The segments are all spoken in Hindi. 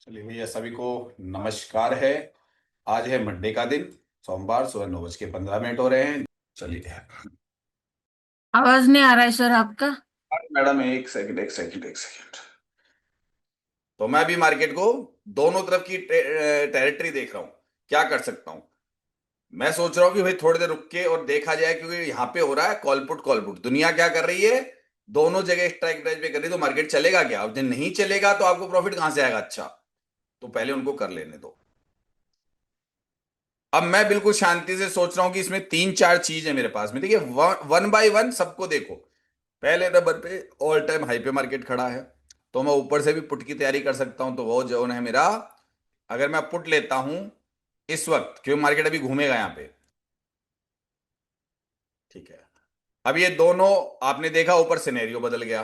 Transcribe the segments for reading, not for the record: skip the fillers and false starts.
चलिए भैया, सभी को नमस्कार है। आज है मंडे का दिन, सोमवार, सुबह 9:15 हो रहे हैं। चलिए। आवाज नहीं आ रहा है सर आपका। अरे मैडम, एक सेकंड एक सेकंड एक सेकंड। तो मैं अभी मार्केट को दोनों तरफ की टेरिटरी देख रहा हूँ। क्या कर सकता हूँ? मैं सोच रहा हूँ कि भाई थोड़ी देर रुक के और देखा जाए, क्योंकि यहाँ पे हो रहा है कॉल पुट। दुनिया क्या कर रही है? दोनों जगह स्ट्राइक प्राइस पे कर रही है, तो मार्केट चलेगा क्या? अब जब नहीं चलेगा तो आपको प्रॉफिट कहां से आएगा? अच्छा, तो पहले उनको कर लेने दो। अब मैं बिल्कुल शांति से सोच रहा हूं कि इसमें तीन चार चीज है मेरे पास में। देखिए, वन बाय वन सबको देखो। पहले नंबर पे ऑल टाइम हाई पे मार्केट खड़ा है, तो मैं ऊपर से भी पुट की तैयारी कर सकता हूं। तो वो जोन है मेरा। अगर मैं पुट लेता हूं इस वक्त, क्योंकि मार्केट अभी घूमेगा यहाँ पे, ठीक है। अब ये दोनों, आपने देखा ऊपर सिनेरियो बदल गया।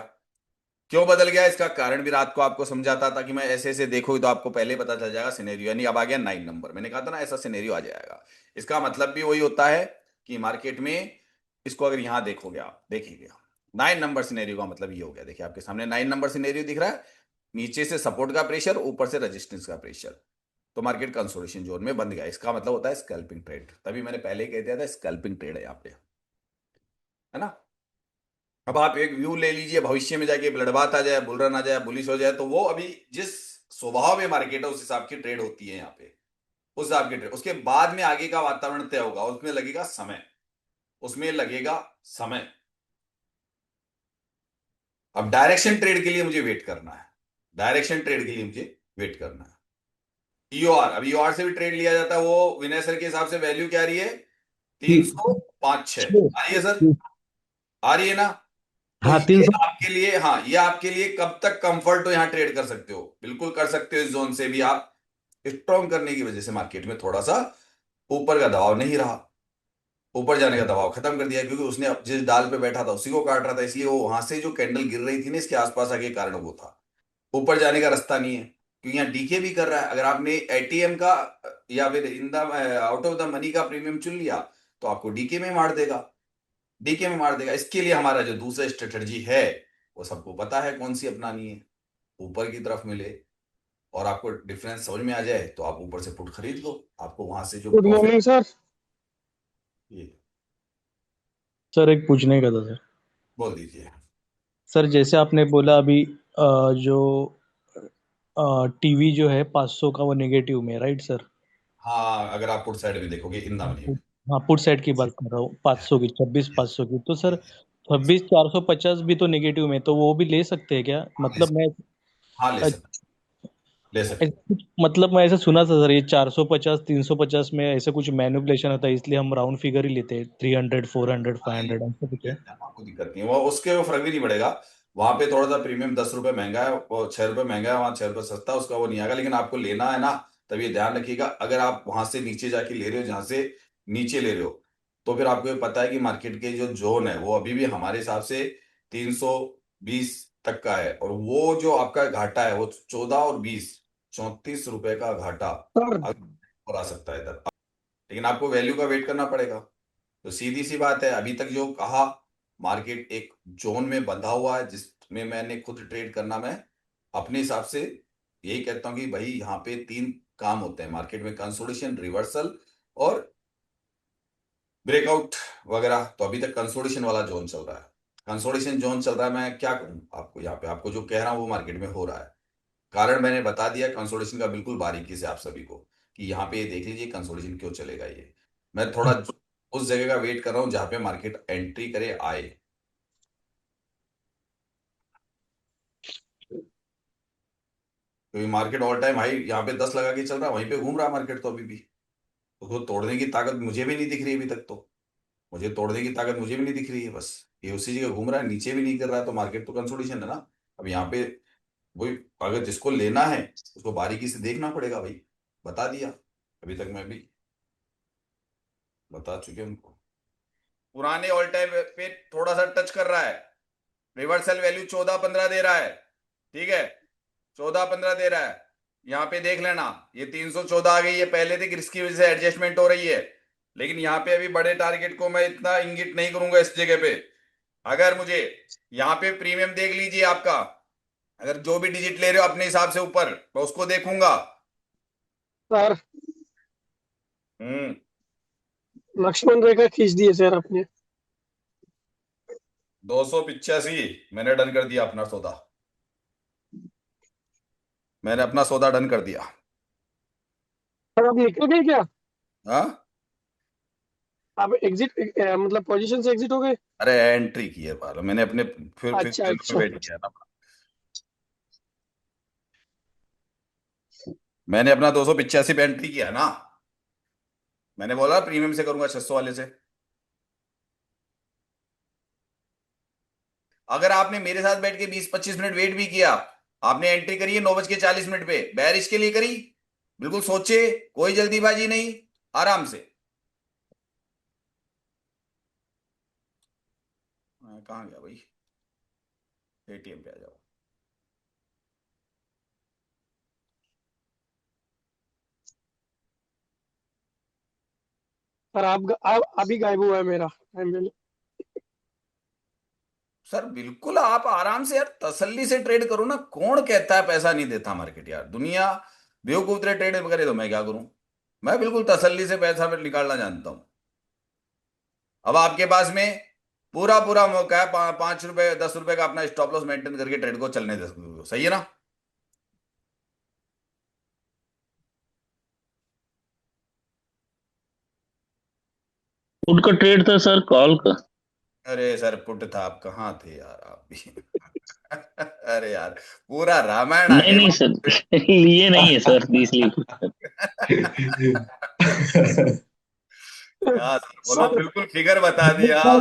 क्यों बदल गया? इसका कारण भी रात को आपको समझाता था कि मैं ऐसे ऐसे देखोगे तो आपको पहले ही पता चल जाएगा सिनेरियो। यानी अब आ गया 9 नंबर। मैंने कहा था ना, ऐसा सिनेरियो आ जाएगा। इसका मतलब भी वही होता है कि मार्केट में, इसको अगर यहां देखोगे, आप देखिए 9 नंबर सिनेरियो का मतलब ये हो गया। देखिए आपके सामने 9 नंबर सिनेरियो दिख रहा है। नीचे से सपोर्ट का प्रेशर, ऊपर से रेजिस्टेंस का प्रेशर। तो मार्केट कंसोलिडेशन जोन में बंद गया। इसका मतलब होता है स्कैल्पिंग ट्रेड। तभी मैंने पहले ही कह दिया था, स्कैल्पिंग ट्रेड है यहाँ पे, है ना। अब आप एक व्यू ले लीजिए, भविष्य में जाके ब्लडबाथ आ जाए, बुल रन आ जाए, बुलिश हो जाए, तो वो अभी जिस स्वभाव में मार्केट है उस हिसाब की ट्रेड होती है यहाँ पे। उस हिसाब की ट्रेड, उसके बाद में आगे का वातावरण तय होगा। उसमें लगेगा समय, उसमें लगेगा समय। अब डायरेक्शन ट्रेड के लिए मुझे वेट करना है। डायरेक्शन ट्रेड के लिए मुझे वेट करना है। ईओआर, अब ईओआर से भी ट्रेड लिया जाता है। वो विनय सर के हिसाब से वैल्यू क्या आ रही है? जी। 305 6 छः। आ रही है सर? आ रही है ना? तो हाँ, तीन ये सौ आपके लिए, हाँ, ये आपके लिए कब तक कंफर्ट हो, यहां ट्रेड कर सकते हो, बिल्कुल कर सकते हो। इस जोन से भी आप स्ट्रॉन्ग करने की वजह से मार्केट में थोड़ा सा ऊपर का दबाव नहीं रहा। ऊपर जाने का दबाव खत्म कर दिया, क्योंकि उसने जिस डाल पे बैठा था उसी को काट रहा था। इसलिए वो वहां से जो कैंडल गिर रही थी ना, इसके आसपास आगे, कारण वो था। ऊपर जाने का रास्ता नहीं है, क्योंकि यहाँ डीके भी कर रहा है। अगर आपने एटीएम का या फिर in the out of the money का प्रीमियम चुन लिया, तो आपको डीके में मार देगा। डीके में मार देगा। इसके लिए हमारा जो दूसरा स्ट्रेटजी है, वो सबको पता है कौन सी अपनानी है। ऊपर की तरफ मिले और आपको डिफरेंस समझ में आ जाए, तो आप ऊपर से पुट खरीद लो। आपको वहां से जो गुड प्रॉफिट, मॉर्निंग सर। ये सर एक पूछने का था सर। बोल दीजिए। सर जैसे आपने बोला अभी जो टीवी जो है 500 का वो नेगेटिव में, राइट सर? हाँ, अगर आप पुट साइड में देखोगे इन द मनी में। हाँ, पुट साइड की बात कर रहा हूँ, 500 की, 26 Yes, 500 की। तो सर yes, 26 450 भी तो नेगेटिव में, तो वो भी ले सकते हैं क्या? हाँ ले मतलब सकते, मैं हाँ ले सकते, ले सकते। मतलब मैं ऐसा सुना था सर, ये 450 350 में ऐसे कुछ मैनिपुलेशन होता है, इसलिए हम राउंड फिगर ही लेते हैं, 300 400 हाँ, 500 ऐसा कुछ है? आपको दिक्कत नहीं है, वो उसके वो फर्क भी नहीं पड़ेगा। वहां पे थोड़ा सा प्रीमियम 10 रुपए महंगा है, वो 6 रुपए महंगा है, वहां 6 रुपए सस्ता है, उसका वो नहीं आएगा। लेकिन आपको लेना है ना, तब ये ध्यान रखिएगा, अगर आप वहां से नीचे जाके ले रहे हो, जहां से नीचे ले रहे हो, तो फिर आपको ये पता है कि मार्केट के जो जोन है वो अभी भी हमारे हिसाब से 320 तक का है। और वो जो आपका घाटा है वो 14 और 20, 34 रुपए का घाटा सर अगर और आ सकता है इधर। लेकिन आपको वैल्यू का वेट करना पड़ेगा। तो सीधी सी बात है, अभी तक जो कहा, मार्केट एक जोन में बंधा हुआ है जिसमें मैंने खुद ट्रेड करना, मैं अपने हिसाब से यही कहता हूं कि भाई यहाँ पे तीन काम होते हैं मार्केट में: कंसोलिडेशन, रिवर्सल और ब्रेकआउट वगैरह। तो अभी तक कंसोलिडेशन वाला जोन चल रहा है। कंसोलिडेशन जोन चल रहा है। मैं क्या करूं आपको, यहाँ पे आपको जो कह रहा हूं वो मार्केट में हो रहा है। कारण मैंने बता दिया कंसोलिडेशन का बिल्कुल बारीकी से आप सभी को, कि यहाँ पे ये देख लीजिए कंसोलिडेशन क्यों चलेगा ये। मैं थोड़ा उस जगह का वेट कर रहा हूँ जहां पे मार्केट एंट्री करे, आए। क्योंकि मार्केट ऑल टाइम हाई यहाँ पे 10 लगा के चल रहा है, वहीं पे घूम रहा है मार्केट तो अभी भी। उसको तोड़ने की ताकत मुझे भी नहीं दिख रही अभी तक तो। मुझे तोड़ने की ताकत मुझे भी नहीं दिख रही है। बस ये उसी जगह घूम रहा है, नीचे भी नहीं कर रहा है, तो मार्केट तो कंसोलिडेशन है ना। अब यहाँ पे वही, अगर जिसको लेना है उसको बारीकी से देखना पड़ेगा भाई। बता दिया, अभी तक मैं भी बता चुके उनको। पुराने ऑल टाइम पे थोड़ा सा टच कर रहा है। रिवर्सल वैल्यू 14 15 दे रहा है, ठीक है। 14 15 दे रहा है। यहाँ पे देख लेना, ये 314 आ गई है पहले थी, इसकी वजह से एडजस्टमेंट हो रही है। लेकिन यहाँ पे अभी बड़े टारगेट को मैं इतना इंगित नहीं करूंगा इस जगह पे। अगर मुझे यहाँ पे प्रीमियम देख लीजिए आपका, अगर जो भी डिजिट ले रहे हो अपने हिसाब से ऊपर, मैं उसको देखूंगा। सर हम्म। लक्ष्मण रेखा खींच दिए सर आपने। 285। मैंने डन कर दिया अपना सौदा। मैंने अपना सौदा डन कर दिया। सर आप निकल गए क्या? हाँ। आप एग्जिट मतलब पोजीशन से एग्जिट हो गए? अरे एंट्री की है पालो मैंने अपने। फिर अच्छा में अच्छा। वेट किया ना। मैंने अपना 285 पे एंट्री किया ना। मैंने बोला प्रीमियम से करूंगा 600 वाले से। अगर आपने मेरे साथ बैठ के 20-25 मिनट वेट भी किया, आपने एंट्री करी है 9:40 पे, बैरिश के लिए करी। बिल्कुल सोचे, कोई जल्दीबाजी नहीं, आराम से। कहाँ गया भाई? एटीएम पे आ जाओ। सर आप अभी गायब हुआ है मेरा टाइम। सर बिल्कुल आप आराम से यार तसल्ली से ट्रेड करो ना। कौन कहता है पैसा नहीं देता मार्केट? यार दुनिया बेवकूफ तरह ट्रेड करे तो मैं क्या करूं? मैं बिल्कुल तसल्ली से पैसा फिर निकालना जानता हूं। अब आपके पास में पूरा पूरा मौका है 5 रुपए 10 रुपए का अपना स्टॉप लॉस मेंटेन करके ट्रेड को चलने दे सकते हो। सही है ना? पुट का ट्रेड था सर, कॉल का। अरे सर पुट था, आप कहाँ थे यार आप भी? अरे यार, पूरा रामायण आ नहीं गया नहीं सर, लिए नहीं है सर, इसलिए पूछ रहा हाँ सर बोलो, सर बिल्कुल फिगर बता दिया। हाँ?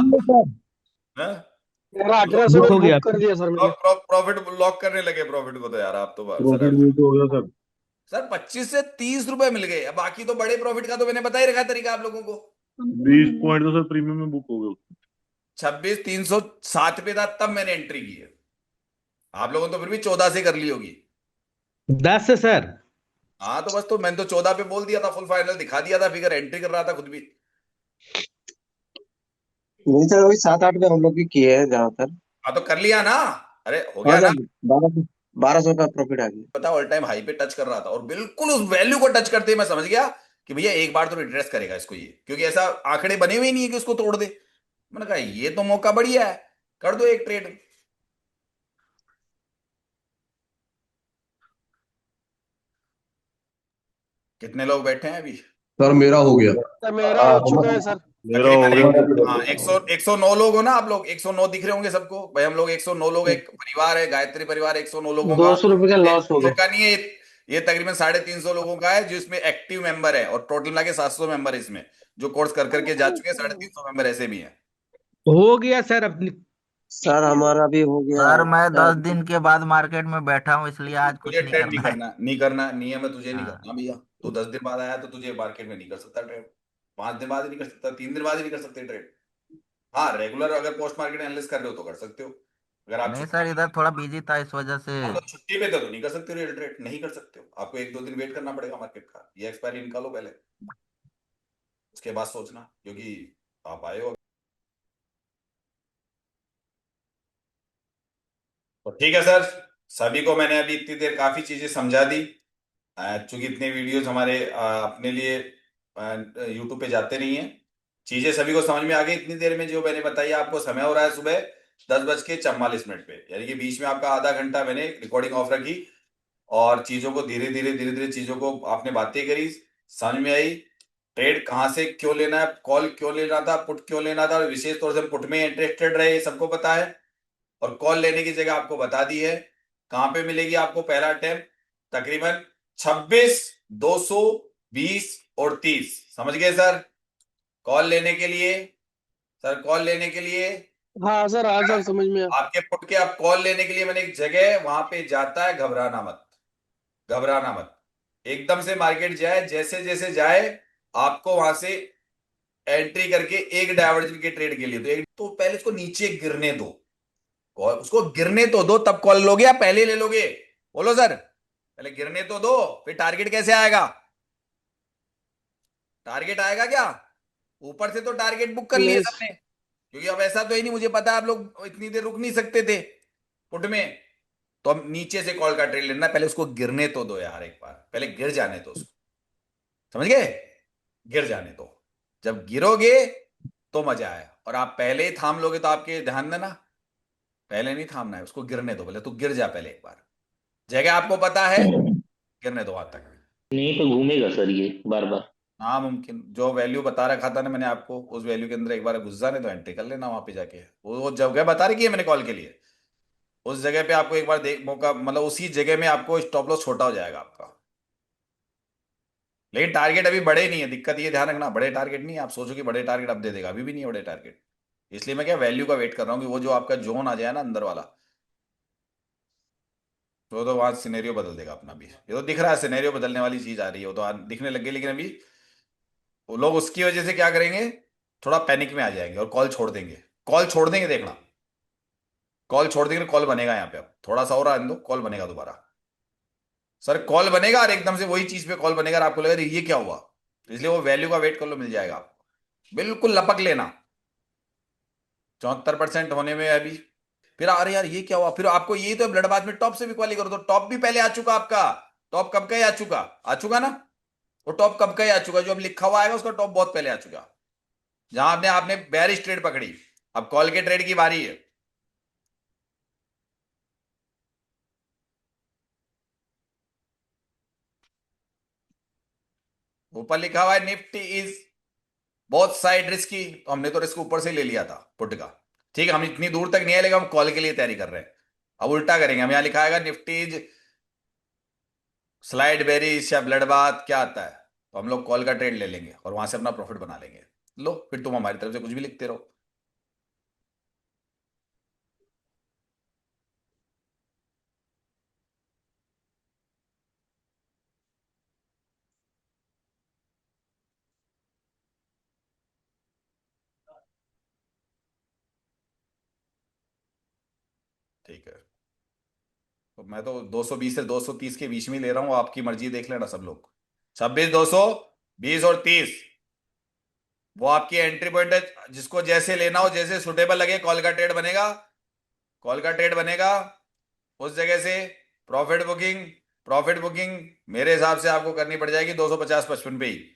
मेरा लो, 1800 बुक का हो गया। बुक कर दिया सर मैंने। प्रॉफिट लॉक करने लगे प्रॉफिट को तो यार आप तो सर। प्रॉफिट बुक हो गया सर। सर 25 से 30 रुपए मिल गए। अब बाकी तो बड़े प्रॉफिट का तो मैंने बता ही रखा तरीका आप लोगों को। 20 पॉइंट तो सर प्रीमियम में बुक हो गया। 26,307 पे था तब मैंने एंट्री की है। आप लोगों ने तो फिर भी 14 से कर ली होगी। 10 से सर। हाँ तो बस, तो मैंने तो 14 पे बोल दिया था, फुल फाइनल दिखा दिया था, फिगर एंट्री कर रहा था खुद भी। नहीं सर, वही 7-8 पे हम लोग भी किए हैं ज्यादातर। हाँ तो कर लिया ना। अरे हो हाँ गया ना। सर, 1200 का प्रॉफिट आ गया। पता ऑल टाइम हाई पे टच कर रहा था और बिल्कुल उस वैल्यू को टच करते ही मैं समझ गया कि भैया एक बार तो रिट्रेस करेगा इसको ये, क्योंकि ऐसा आंकड़े बने हुए ही नहीं है कि उसको तोड़ दे। मैंने कहा ये तो मौका बढ़िया है, कर दो एक ट्रेड। कितने लोग बैठे हैं अभी? सर मेरा हो गया। सर मेरा हो चुका है सर। मेरा हो तकरीबन गया। हाँ 109 लोग हो ना आप लोग? 109 दिख रहे होंगे सबको भाई। हम लोग 109 लोग, एक परिवार है गायत्री परिवार, 109 लोगों का। 200 रुपये का लॉस हो लोग गया। का नहीं है ये तकरीबन 350 लोगों का है जिसमें एक्टिव मेंबर है, और टोटल मिला के 700 मेंबर है इसमें, जो कोर्स कर करके जा चुके हैं। 350 मेंबर ऐसे भी हैं। हो गया सर अपनी। सर हमारा भी हो गया सर है मैं सर। 10 दिन के बाद मार्केट में बैठा हूँ, इसलिए आज तुझे कुछ नहीं ट्रेड नहीं करना है। करना, नहीं करना नियम है, तुझे नहीं हाँ। करना भैया। तू 10 दिन बाद आया तो तुझे मार्केट में नहीं कर सकता ट्रेड। 5 दिन बाद ही नहीं कर सकता, 3 दिन बाद ही नहीं कर सकते ट्रेड। हाँ रेगुलर अगर पोस्ट मार्केट एनालिस कर रहे हो तो कर सकते हो। अगर आप नहीं छुट्टी सर, पे इधर थोड़ा बिजी था इस वजह से। हाँ तो छुट्टी पे थे तो नहीं कर सकते रियल ट्रेड, नहीं कर सकते हो। आपको 1-2 दिन वेट करना पड़ेगा मार्केट का, ये एक्सपायरी निकालो पहले, उसके बाद सोचना, क्योंकि आप आए हो। तो ठीक है सर, सभी को मैंने अभी इतनी देर काफी चीजें समझा दी। चूंकि इतने वीडियोस हमारे अपने लिए यूट्यूब पे जाते नहीं हैं। चीजें सभी को समझ में आ गई इतनी देर में जो मैंने बताई आपको। समय हो रहा है सुबह 10:44 पे, यानी कि बीच में आपका आधा घंटा मैंने रिकॉर्डिंग ऑफ रखी, और चीजों को धीरे धीरे चीजों को आपने बातें करी, समझ में आई। ट्रेड कहाँ से क्यों लेना है, कॉल क्यों लेना था, पुट क्यों लेना था, और विशेष तौर से हम पुट में इंटरेस्टेड रहे, ये सबको पता है। और कॉल लेने की जगह आपको बता दी है। कहां पे मिलेगी आपको पहला अटेम्प्ट? तकरीबन 26, 220 और 30। समझ गए सर? कॉल लेने के लिए, सर कॉल लेने के लिए, हाँ सर, हाँ सर, समझ में आया। आपके पुट के आप कॉल लेने के लिए मैंने एक जगह वहां पे जाता है, घबराना मत, घबराना मत। एकदम से मार्केट जाए, जैसे जैसे जाए आपको वहां से एंट्री करके एक डायवर्जन के ट्रेड के लिए तो एक तो पहले उसको नीचे गिरने दो। कॉल उसको गिरने तो दो, तब कॉल लोगे या पहले ले लोगे? बोलो सर, पहले गिरने तो दो, फिर टारगेट कैसे आएगा? टारगेट आएगा क्या? ऊपर से तो टारगेट बुक कर लिए नहीं सबने, क्योंकि अब ऐसा तो ही नहीं, मुझे पता है आप लोग इतनी देर रुक नहीं सकते थे पुट में। तो अब नीचे से कॉल का ट्रेड लेना, पहले उसको गिरने तो दो यार, एक बार पहले गिर जाने दो उसको, समझ गए? गिर जाने दो, जब गिरोगे तो मजा आया। और आप पहले ही थाम लोगे तो आपके, ध्यान देना, पहले नहीं थामना है उसको, गिरने दो पहले, तू गिर जा पहले एक बार, जगह आपको पता है, गिरने दो वहां तक। नहीं तो घूमेगा सर ये बार बार। हाँ मुमकिन, जो वैल्यू बता रखा था ना मैंने आपको, उस वैल्यू के अंदर एक बार घुस जाने तो एंट्री कर लेना वहां पे जाके, वो जगह बता रखी है मैंने कॉल के लिए, उस जगह पे आपको एक बार देख मौका, मतलब उसी जगह में आपको स्टॉप लॉस छोटा हो जाएगा आपका। लेकिन टारगेट अभी बड़े नहीं है, दिक्कत ये ध्यान रखना, बड़े टारगेट नहीं है, आप सोचो कि बड़े टारगेट अब दे देगा, अभी भी नहीं है बड़े टारगेट। इसलिए मैं क्या वैल्यू का वेट कर रहा हूँ कि वो जो आपका जोन आ जाए ना अंदर वाला, तो वहां सिनेरियो बदल देगा अपना भी। ये तो दिख रहा है सिनेरियो बदलने वाली चीज आ रही है, वो तो दिखने लग गई, लेकिन अभी वो लोग उसकी वजह से क्या करेंगे, थोड़ा पैनिक में आ जाएंगे और कॉल छोड़ देंगे, कॉल छोड़ देंगे, देखना कॉल छोड़ देंगे, कॉल बनेगा यहाँ पे, अब थोड़ा सा और आने दो, कॉल बनेगा दोबारा। सर कॉल बनेगा और एकदम से वही चीज पे कॉल बनेगा और आपको लगेगा ये क्या हुआ, तो इसलिए वो वैल्यू का वेट कर लो, मिल जाएगा आपको, बिल्कुल लपक लेना। 74% होने में अभी, फिर अरे यार ये क्या हुआ, फिर आपको ये तो ब्लड बाथ में टॉप से भी क्वाली करो, तो टॉप भी पहले आ चुका आपका, टॉप कब का ही आ चुका ना, वो टॉप कब का ही आ चुका, जो अब लिखा हुआ आएगा उसका टॉप बहुत पहले आ चुका, जहां आपने आपने बेरिश ट्रेड पकड़ी, अब कॉल के ट्रेड की बारी है। ऊपर लिखा हुआ है निफ्टी इज बहुत साइड रिस्की, तो हमने तो रिस्क ऊपर से ले लिया था पुट का, ठीक है, हम इतनी दूर तक नहीं आए, लेकिन हम कॉल के लिए तैयारी कर रहे हैं। अब उल्टा करेंगे, हम यहाँ लिखा है निफ्टी इज स्लाइड बेरिश या ब्लड बाथ क्या आता है, तो हम लोग कॉल का ट्रेड ले लेंगे और वहां से अपना प्रॉफिट बना लेंगे। लो फिर तुम हमारी तरफ से कुछ भी लिखते रहो। ठीक है, तो मैं तो 220 से 230 के बीच में ले रहा हूँ, आपकी मर्जी, देख लेना सब लोग। 26, 220 और 30, वो आपकी एंट्री पॉइंट है, जिसको जैसे लेना हो, जैसे सुटेबल लगे, कॉल का ट्रेड बनेगा, कॉल का ट्रेड बनेगा उस जगह से। प्रॉफिट बुकिंग, प्रॉफिट बुकिंग मेरे हिसाब से आपको करनी पड़ जाएगी 250 55 पे ही।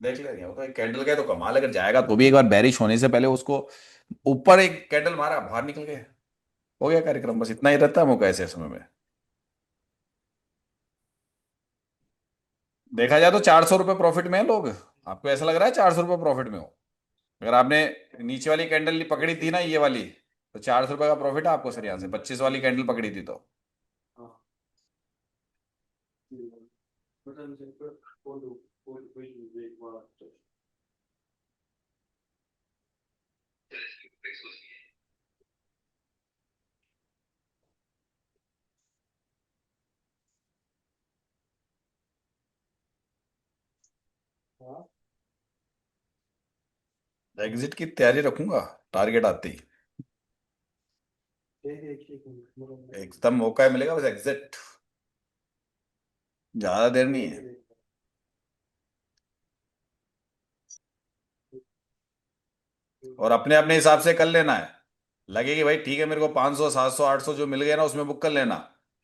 देख लेंगे वो तो, एक कैंडल का है तो कमाल, अगर जाएगा तो भी एक बार बेरिश होने से पहले उसको ऊपर एक कैंडल मारा, बाहर निकल गए, हो गया कार्यक्रम। बस इतना ही रहता है मौका ऐसे समय में। देखा जाए तो 400 रुपये प्रॉफिट में है लोग। आपको ऐसा लग रहा है 400 रुपये प्रॉफिट में हो? अगर आपने नीचे वाली कैंडल पकड़ी थी ना, ये वाली, तो 400 रुपये का प्रॉफिट है आपको सर। यहाँ से 25 वाली कैंडल पकड़ी थी तो एग्जिट की तैयारी रखूंगा टारगेट आते ही। एकदम मौका मिलेगा, बस एग्जिट, ज्यादा देर नहीं है। और अपने अपने हिसाब से कर लेना है। लगे कि भाई ठीक है मेरे को 500 700 800 जो मिल गया ना उसमें बुक कर लेना।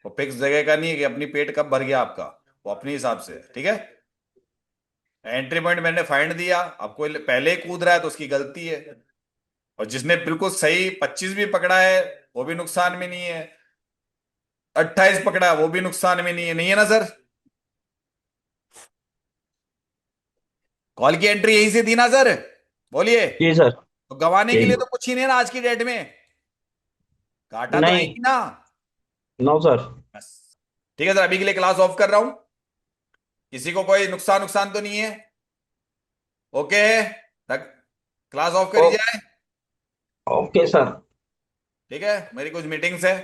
वो फिक्स जगह का नहीं है कि अपनी पेट कब भर गया आपका, वो अपने हिसाब से, ठीक है। एंट्री पॉइंट मैंने फाइंड दिया, अब कोई पहले ही कूद रहा है तो उसकी गलती है। और जिसने बिल्कुल सही 25 भी पकड़ा है वो भी नुकसान में नहीं है, 28 पकड़ा है वो भी नुकसान में नहीं है, नहीं है ना सर? कॉल की एंट्री यहीं से दी ना सर? बोलिए। जी सर। तो गंवाने के यही। लिए तो कुछ ही नहीं है ना आज की डेट में, घाटा तो है नहीं। ही ना। No sir. बस ठीक है सर, अभी के लिए क्लास ऑफ कर रहा हूं। किसी को कोई नुकसान नुकसान तो नहीं है? ओके, तक क्लास ऑफ करी जाए। Okay sir. ठीक है, मेरी कुछ मीटिंग्स है,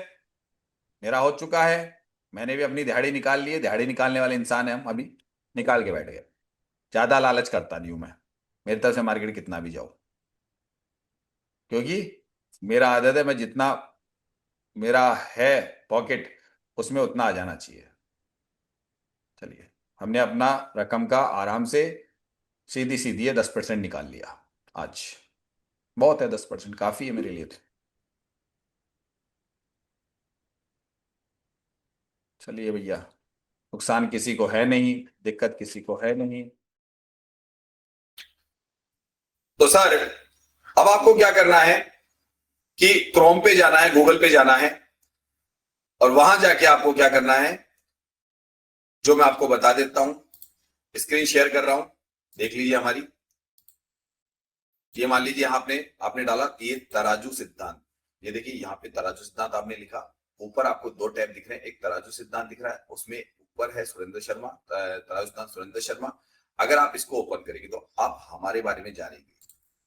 मेरा हो चुका है, मैंने भी अपनी दिहाड़ी निकाल ली है। दिहाड़ी निकालने वाले इंसान है हम, अभी निकाल के बैठ गए। ज्यादा लालच करता नहीं हूं मैं, मेरी तरफ से मार्केट कितना भी जाओ, क्योंकि मेरा आदत है, मैं जितना मेरा है पॉकेट उसमें उतना आ जाना चाहिए। चलिए, हमने अपना रकम का आराम से सीधी सीधी है 10% निकाल लिया आज। बहुत है, 10% काफी है मेरे लिए तो। चलिए भैया, नुकसान किसी को है नहीं, दिक्कत किसी को है नहीं। तो सर अब आपको क्या करना है कि क्रोम पे जाना है, गूगल पे जाना है, और वहां जाके आपको क्या करना है जो मैं आपको बता देता हूं। स्क्रीन शेयर कर रहा हूं, देख लीजिए हमारी। ये मान लीजिए आपने आपने डाला ये तराजू सिद्धांत, ये देखिए यहाँ पे तराजू सिद्धांत आपने लिखा। ऊपर आपको दो टैब दिख रहे हैं, एक तराजू सिद्धांत दिख रहा है, उसमें ऊपर है सुरेंद्र शर्मा, तराजू सिद्धांत सुरेंद्र शर्मा। अगर आप इसको ओपन करेंगे तो आप हमारे बारे में जानेंगे,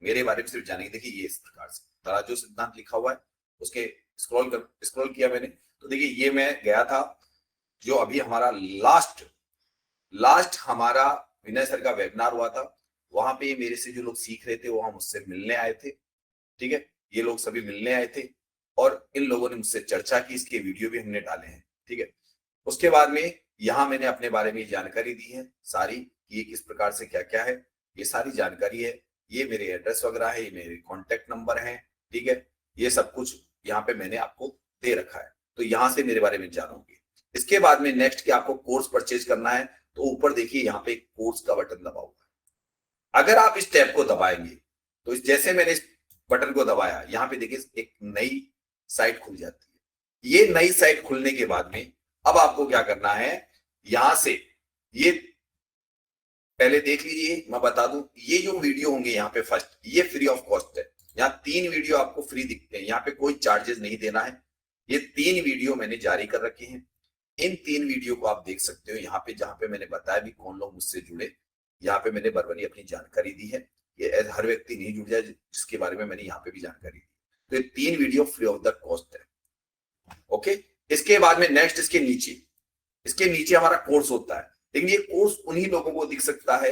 मेरे बारे में सिर्फ जानेंगे। देखिए ये इस प्रकार से तराजू सिद्धांत लिखा हुआ है, उसके स्क्रॉल किया मैंने तो देखिए ये मैं गया था, जो अभी हमारा लास्ट हमारा विनय सर का वेबिनार हुआ था, वहां पे मेरे से जो लोग सीख रहे थे वो मुझसे मिलने आए थे। ठीक है, ये लोग सभी मिलने आए थे और इन लोगों ने मुझसे चर्चा की, इसके वीडियो भी हमने डाले हैं। ठीक है, उसके बाद में यहाँ मैंने अपने बारे में जानकारी दी है सारी, ये किस प्रकार से क्या क्या है, ये सारी जानकारी है। ये मेरे एड्रेस वगैरह है, ये मेरे कॉन्टेक्ट नंबर है। ठीक है, ये सब कुछ यहाँ पे मैंने आपको दे रखा है, तो यहाँ से मेरे बारे में जानोगे। इसके बाद में नेक्स्ट कि आपको कोर्स परचेज करना है तो ऊपर देखिए यहाँ पे कोर्स का बटन दबा हुआ है। अगर आप इस टैब को दबाएंगे तो जैसे मैंने इस बटन को दबाया, यहाँ पे देखिए एक नई साइट खुल जाती है। ये नई साइट खुलने के बाद में अब आपको क्या करना है, यहां से ये पहले देख लीजिए, मैं बता दूं ये जो वीडियो होंगे यहाँ पे फर्स्ट, ये फ्री ऑफ कॉस्ट है। यहाँ 3 वीडियो आपको फ्री दिखते हैं, यहाँ पे कोई चार्जेस नहीं देना है। ये 3 वीडियो मैंने जारी कर रखे हैं, इन 3 वीडियो को आप देख सकते हो। यहाँ पे जहां पे मैंने बताया भी कौन लोग मुझसे जुड़े, यहाँ पे मैंने बरबरी अपनी जानकारी दी है। ये हर व्यक्ति नहीं जुड़ जाए जिसके बारे में मैंने यहाँ पे भी जानकारी दी। तो ये 3 video free of the cost है। ओके, इसके बाद में नेक्स्ट इसके नीचे हमारा कोर्स होता है, लेकिन ये कोर्स उन्हीं लोगों को दिख सकता है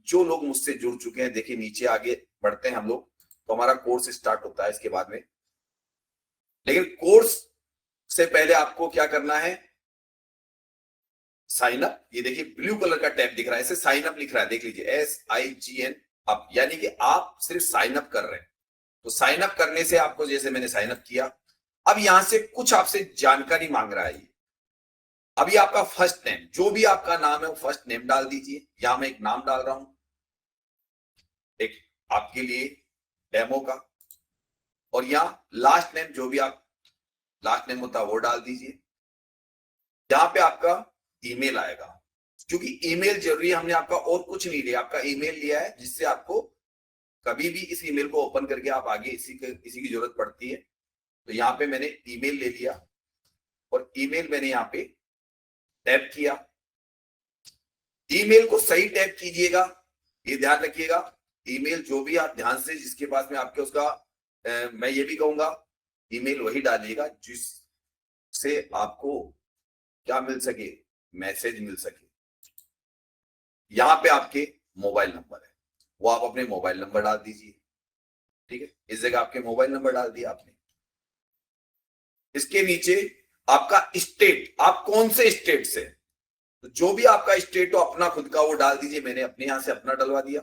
जो लोग मुझसे जुड़ चुके हैं। देखिए नीचे आगे बढ़ते हैं हम लोग तो हमारा कोर्स स्टार्ट होता है इसके बाद में। लेकिन कोर्स से पहले आपको क्या करना है, साइन अप। ये देखिए ब्लू कलर का टैब दिख रहा है, इसे साइन अप लिख रहा है, देख लीजिए SIGN अप, यानी कि आप सिर्फ साइन अप कर रहे हैं। तो साइन अप करने से आपको, जैसे मैंने साइन अप किया, अब यहां से कुछ आपसे जानकारी मांग रहा है। अभी आपका फर्स्ट नेम, जो भी आपका नाम है वो फर्स्ट नेम डाल दीजिए। यहां मैं एक नाम डाल रहा हूं, एक आपके लिए डेमो का, और यहां लास्ट नेम, जो भी आप लास्ट नेम होता है वो डाल दीजिए। यहां पे आपका ईमेल आएगा, क्योंकि ईमेल जरूरी है, हमने आपका और कुछ नहीं लिया, आपका ईमेल लिया है, जिससे आपको कभी भी इस ईमेल को ओपन करके आप आगे इसी की जरूरत पड़ती है। तो यहाँ पे मैंने ईमेल ले लिया और ईमेल मैंने यहाँ पे टैप किया। ईमेल को सही टैप कीजिएगा, ये ध्यान रखिएगा। ईमेल जो भी आप ध्यान से, जिसके पास में आपके उसका मैं ये भी कहूंगा ईमेल वही डालिएगा जिससे आपको क्या मिल सके, मैसेज मिल सके। यहां पे आपके मोबाइल नंबर है, वो आप अपने मोबाइल नंबर डाल दीजिए। ठीक है, इस जगह आपके मोबाइल नंबर डाल दिया आपने। इसके नीचे आपका स्टेट, आप कौन से स्टेट से, तो जो भी आपका स्टेट हो अपना खुद का वो डाल दीजिए। मैंने अपने यहां से अपना डलवा दिया।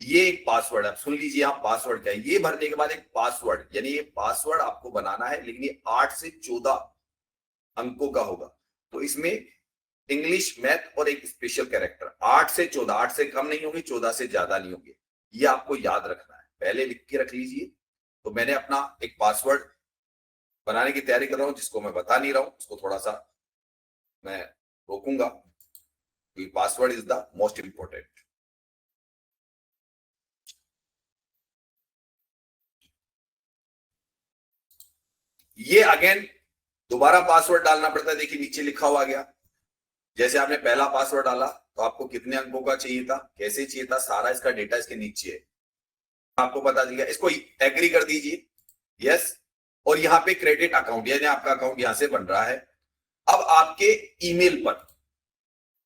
ये एक पासवर्ड है, सुन लीजिए यहां पासवर्ड क्या है। ये भरने के बाद एक पासवर्ड, यानी ये पासवर्ड आपको बनाना है, लेकिन ये 8 से 14 अंकों का होगा। तो इसमें इंग्लिश, मैथ और एक स्पेशल कैरेक्टर, 8 से 14, 8 से कम नहीं होंगे, 14 से ज्यादा नहीं होंगे। ये आपको याद रखना है, पहले लिख के रख लीजिए। तो मैंने अपना एक पासवर्ड बनाने की तैयारी कर रहा हूं, जिसको मैं बता नहीं रहा हूं, उसको थोड़ा सा मैं रोकूंगा, क्योंकि password is the most important. ये अगेन दोबारा पासवर्ड डालना पड़ता है। देखिए नीचे लिखा हुआ गया, जैसे आपने पहला पासवर्ड डाला तो आपको कितने अंकों का चाहिए था, कैसे चाहिए था, सारा इसका डेटा इसके नीचे है, आपको पता चल गया। इसको एग्री कर दीजिए, यस। और यहाँ पे क्रेडिट अकाउंट, यानी आपका अकाउंट यहां से बन रहा है। अब आपके ईमेल पर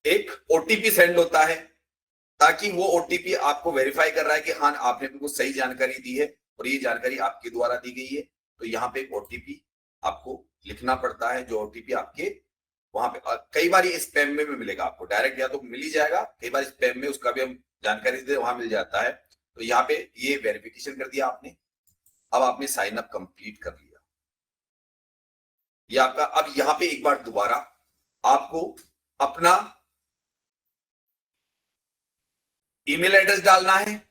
एक ओटीपी सेंड होता है, ताकि वो ओटीपी आपको वेरीफाई कर रहा है कि हाँ आपने बिल्कुल सही जानकारी दी है और ये जानकारी आपके द्वारा दी गई है। तो यहाँ पे एक ओटीपी आपको लिखना पड़ता है, जो ओटीपी आपके वहां पे कई बार ये स्पैम में भी मिलेगा आपको, डायरेक्ट या तो मिल ही जाएगा, कई बार स्पैम में उसका भी हम जानकारी देते वहां मिल जाता है। तो यहाँ पे ये वेरिफिकेशन कर दिया आपने। अब आपने साइन अप कंप्लीट कर लिया, ये आपका। अब यहाँ पे एक बार दोबारा आपको अपना ईमेल एड्रेस डालना है।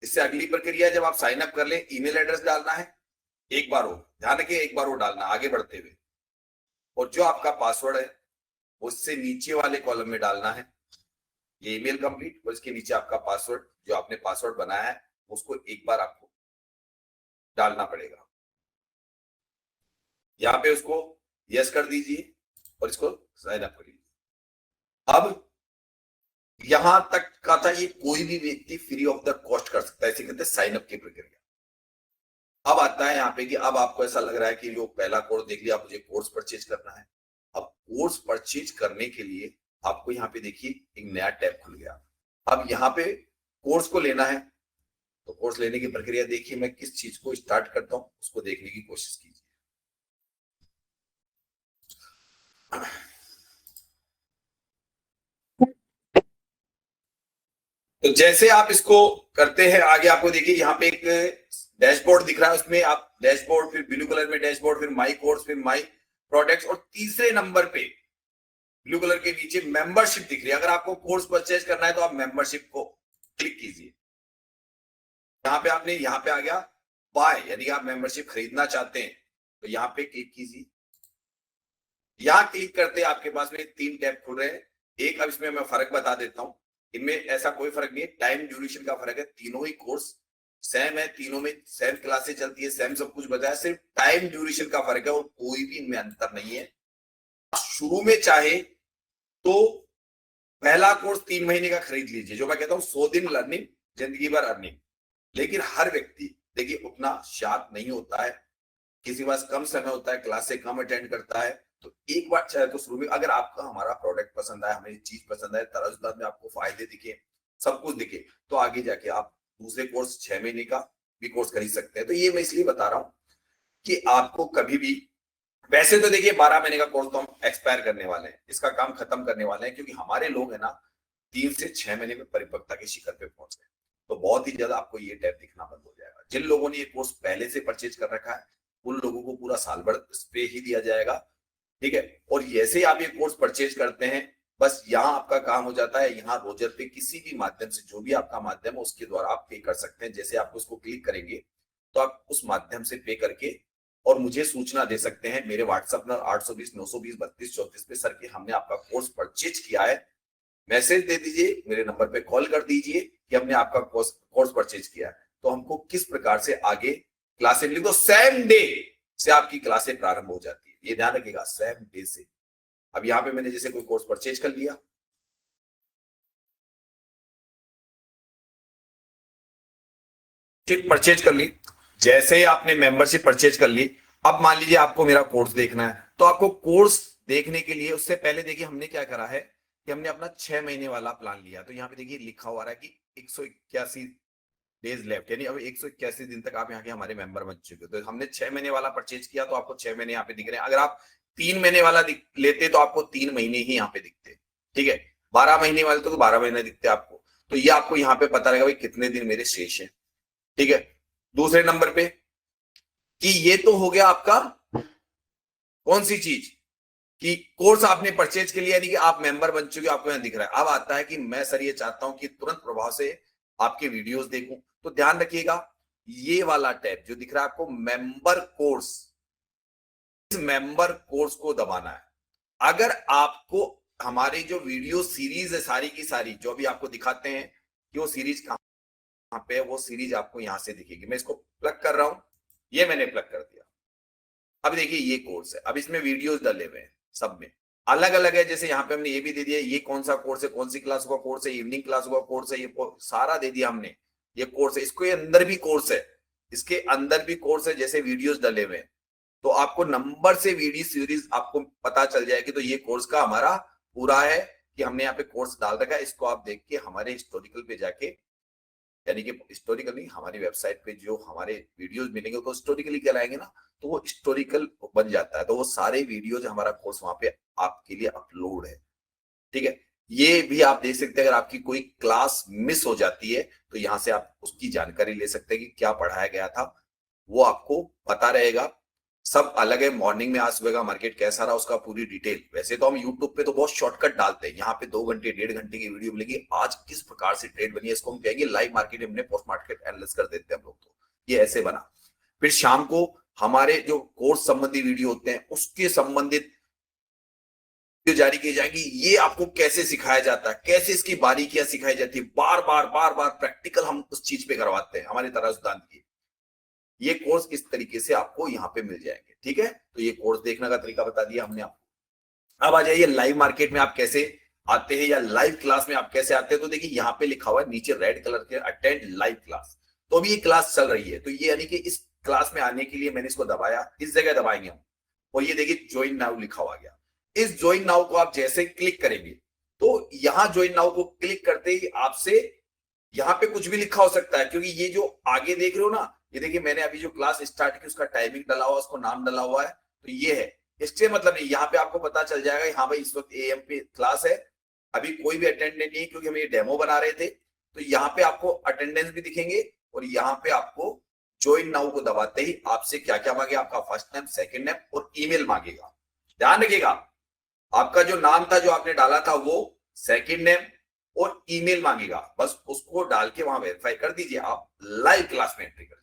इससे अगली प्रक्रिया, जब आप साइन अप कर ले, ईमेल एड्रेस डालना है। एक बार वो ध्यान रखिए, एक बार वो डालना आगे बढ़ते हुए, और जो आपका पासवर्ड है उससे नीचे वाले कॉलम में डालना है। ये ईमेल कंप्लीट, और इसके नीचे आपका पासवर्ड, जो आपने पासवर्ड बनाया है उसको एक बार आपको डालना पड़ेगा। यहां पे उसको यस कर दीजिए और इसको साइन अप कर लीजिए। अब यहां तक का था, ये कोई भी व्यक्ति फ्री ऑफ द कॉस्ट कर सकता है, इसे कहते हैं साइन अप की प्रक्रिया। अब आता है यहाँ पे कि अब आपको ऐसा लग रहा है कि जो पहला कोर्स देख लिया, मुझे कोर्स परचेज करना है। अब कोर्स परचेज करने के लिए आपको यहाँ पे देखिए एक नया टैब खुल गया। अब यहाँ पे कोर्स को लेना है, तो कोर्स लेने की प्रक्रिया देखिए, मैं किस चीज को स्टार्ट करता हूं उसको देखने की कोशिश कीजिए। तो जैसे आप इसको करते हैं आगे, आपको देखिए यहाँ पे एक डैशबोर्ड दिख रहा है, उसमें आप डैशबोर्ड, फिर ब्लू कलर में डैशबोर्ड, फिर माई कोर्स, फिर माई प्रोडक्ट्स, और तीसरे नंबर पे ब्लू कलर के नीचे मेंबरशिप दिख रही है। अगर आपको कोर्स परचेज करना है तो आप मेंबरशिप को क्लिक कीजिए। यहाँ पे आपने, यहाँ पे आ गया बाय, यानी आप मेंबरशिप खरीदना चाहते हैं, तो यहाँ पे क्लिक कीजिए। यहाँ क्लिक करते आपके पास में 3 टैब खुल रहे हैं। एक, अब इसमें मैं फर्क बता देता हूं, इनमें ऐसा कोई फर्क नहीं है, टाइम ड्यूरेशन का फर्क है। तीनों ही कोर्स सेम है, तीनों में सेम क्लासेस चलती है, सेम सब कुछ बताया, सिर्फ टाइम ड्यूरेशन का फर्क है और कोई भी इनमें अंतर नहीं है। शुरू में चाहे तो पहला कोर्स 3 महीने का खरीद लीजिए, जो मैं कहता हूं 100 दिन लर्निंग, जिंदगी भर अर्निंग। लेकिन हर व्यक्ति देखिए उतना शार्प नहीं होता है, किसी के पास कम समय होता है, क्लास से कम अटेंड करता है। तो एक बार चाहे तो शुरू में, अगर आपका हमारा प्रोडक्ट पसंद आए, हमें चीज पसंद आए, तरह में आपको फायदे दिखे, सब कुछ दिखे, तो आगे जाके आप दूसरे कोर्स 6 महीने का भी कोर्स खरीद सकते हैं। तो ये मैं इसलिए बता रहा हूं कि आपको कभी भी, वैसे तो देखिए 12 महीने का कोर्स तो हम एक्सपायर करने वाले हैं, इसका काम खत्म करने वाले हैं, क्योंकि हमारे लोग है ना 3 से 6 महीने में परिपक्वता के शिखर पे पहुंच गए। तो बहुत ही ज्यादा आपको ये टैब दिखना बंद हो जाएगा। जिन लोगों ने ये कोर्स पहले से परचेज कर रखा है, उन लोगों को पूरा साल भर इस पे ही दिया जाएगा। ठीक है। और जैसे ही आप ये कोर्स परचेज करते हैं, बस यहाँ आपका काम हो जाता है, यहाँ रोजर पे किसी भी माध्यम से, जो भी आपका माध्यम है उसके द्वारा आप पे कर सकते हैं। जैसे आप उसको क्लिक करेंगे तो आप उस माध्यम से पे करके और मुझे सूचना दे सकते हैं मेरे व्हाट्सएप नंबर 820-920-3234 पे, सर कि हमने आपका कोर्स परचेज किया है। मैसेज दे दीजिए, मेरे नंबर पे कॉल कर दीजिए कि हमने आपका कोर्स परचेज किया है। तो हमको किस प्रकार से आगे क्लासें मिली, तो सेम डे से आपकी क्लासें प्रारंभ हो जाती है, ये ध्यान रखिएगा, सेम डे से। अब यहाँ पे मैंने जैसे कोई कोर्स परचेज कर लिया, परचेज कर ली, जैसे ही आपने मेंबरशिप परचेज कर ली, अब मान लीजिए आपको मेरा कोर्स देखना है, तो आपको कोर्स देखने के लिए उससे पहले देखिए हमने क्या करा है कि हमने अपना 6 महीने वाला प्लान लिया। तो यहाँ पे देखिए लिखा हुआ है कि 181 डेज लेफ्ट, यानी अब 181 दिन तक आप यहाँ के हमारे मेंबर बन चुके हो। तो हमने 6 महीने वाला परचेज किया तो आपको 6 महीने यहाँ पे दिख रहे हैं। अगर आप 3 महीने वाला लेते तो आपको 3 महीने ही यहाँ पे दिखते, ठीक है। 12 महीने वाले तो 12 महीने दिखते आपको। तो ये आपको यहाँ पे पता रहेगा भाई कितने दिन मेरे शेष है, ठीक है। दूसरे नंबर पे कि ये तो हो गया आपका कौन सी चीज कि कोर्स आपने परचेज के लिए, यानी कि आप मेंबर बन चुके, आपको यहां दिख रहा है। अब आता है कि मैं सर ये चाहता हूं कि तुरंत प्रभाव से आपके वीडियोस देखूं, तो ध्यान रखिएगा ये वाला टैब जो दिख रहा है आपको, मेंबर कोर्स, इस मेंबर कोर्स को दबाना है। अगर आपको हमारी जो वीडियो सीरीज है सारी की सारी जो अभी आपको दिखाते हैं कि वो सीरीज कहां पे है, वो सीरीज आपको यहां से दिखेगी। मैं इसको प्लग कर रहा हूं, ये मैंने प्लग कर दिया। अब देखिए ये कोर्स है, अब इसमें वीडियोस डले हुए हैं, सब में अलग अलग है। जैसे यहाँ पे हमने ये भी दे दिया ये कौन सा कोर्स है, कौन सी क्लास का कोर्स है, इवनिंग क्लास का कोर्स है, ये सारा दे दिया हमने। ये कोर्स है, इसको अंदर भी कोर्स है, इसके अंदर भी कोर्स है, जैसे वीडियोस डले हुए हैं। तो आपको नंबर से वीडियो सीरीज आपको पता चल जाएगी। तो ये कोर्स का हमारा पूरा है कि हमने यहाँ पे कोर्स डाल रखा है। इसको आप देख के हमारे हिस्टोरिकल पे जाके, यानी कि हिस्टोरिकल नहीं, हमारी वेबसाइट पे जो हमारे वीडियोस मिलेंगे तो हिस्टोरिकली कराएंगे ना, तो वो हिस्टोरिकल बन जाता है। तो वो सारे वीडियोस हमारा कोर्स वहां पे आपके लिए अपलोड है, ठीक है। ये भी आप देख सकते हैं, अगर आपकी कोई क्लास मिस हो जाती है तो यहाँ से आप उसकी जानकारी ले सकते हैं कि क्या पढ़ाया गया था, वो आपको पता रहेगा। सब अलग है, मॉर्निंग में आज सुबह का मार्केट कैसा रहा उसका पूरी डिटेल। वैसे तो हम यूट्यूब पे तो बहुत शॉर्टकट डालते हैं, यहाँ पे 2 घंटे 1.5 घंटे की वीडियो मिलेगी, आज किस प्रकार से ट्रेड बनी है इसको हम कहेंगे लाइव मार्केट, हमने पोस्ट मार्केट एनालिसिस कर देते हैं हम लोग। तो ये ऐसे बना। फिर शाम को हमारे जो कोर्स संबंधी वीडियो होते हैं उसके संबंधित जारी की जाएगी। ये आपको कैसे सिखाया जाता है, कैसे इसकी बारीकियां सिखाई जाती है, बार बार प्रैक्टिकल हम उस चीज पे करवाते हैं हमारी तरह सिद्धांत की। ये कोर्स इस तरीके से आपको यहाँ पे मिल जाएंगे, ठीक है। तो ये कोर्स देखने का तरीका बता दिया हमने आपको। अब आ जाइए लाइव मार्केट में आप कैसे आते हैं या लाइव क्लास में आप कैसे आते हैं। तो देखिए यहाँ पे लिखा हुआ है नीचे रेड कलर के अटेंड लाइव क्लास। तो अभी ये क्लास चल रही है, तो ये यानी कि इस क्लास में आने के लिए मैंने इसको दबाया, इस जगह दबाएंगे हम, और ये देखिए ज्वाइन नाउ लिखा हुआ गया। इस ज्वाइन नाउ को आप जैसे क्लिक करेंगे तो यहाँ ज्वाइन नाउ को क्लिक करते ही आपसे यहाँ पे कुछ भी लिखा हो सकता है, क्योंकि ये जो आगे देख रहे हो ना, ये देखिए मैंने अभी जो क्लास स्टार्ट की उसका टाइमिंग डाला हुआ, उसको नाम डाला हुआ है, तो ये है। इससे मतलब नहीं, यहाँ पे आपको पता चल जाएगा हाँ भाई इस वक्त AM पे क्लास है, अभी कोई भी अटेंडेंट नहीं, क्योंकि हम ये डेमो बना रहे थे। तो यहाँ पे आपको अटेंडेंस भी दिखेंगे और यहाँ पे आपको ज्वाइन नाउ को दबाते ही आपसे क्या क्या मांगे, आपका फर्स्ट नेम, सेकंड नेम और ईमेल मांगेगा। ध्यान रखिएगा आपका जो नाम था जो आपने डाला था वो, सेकंड नेम और ईमेल मांगेगा, बस उसको डाल के वहां वेरीफाई कर दीजिए, आप लाइव क्लास में एंट्री कर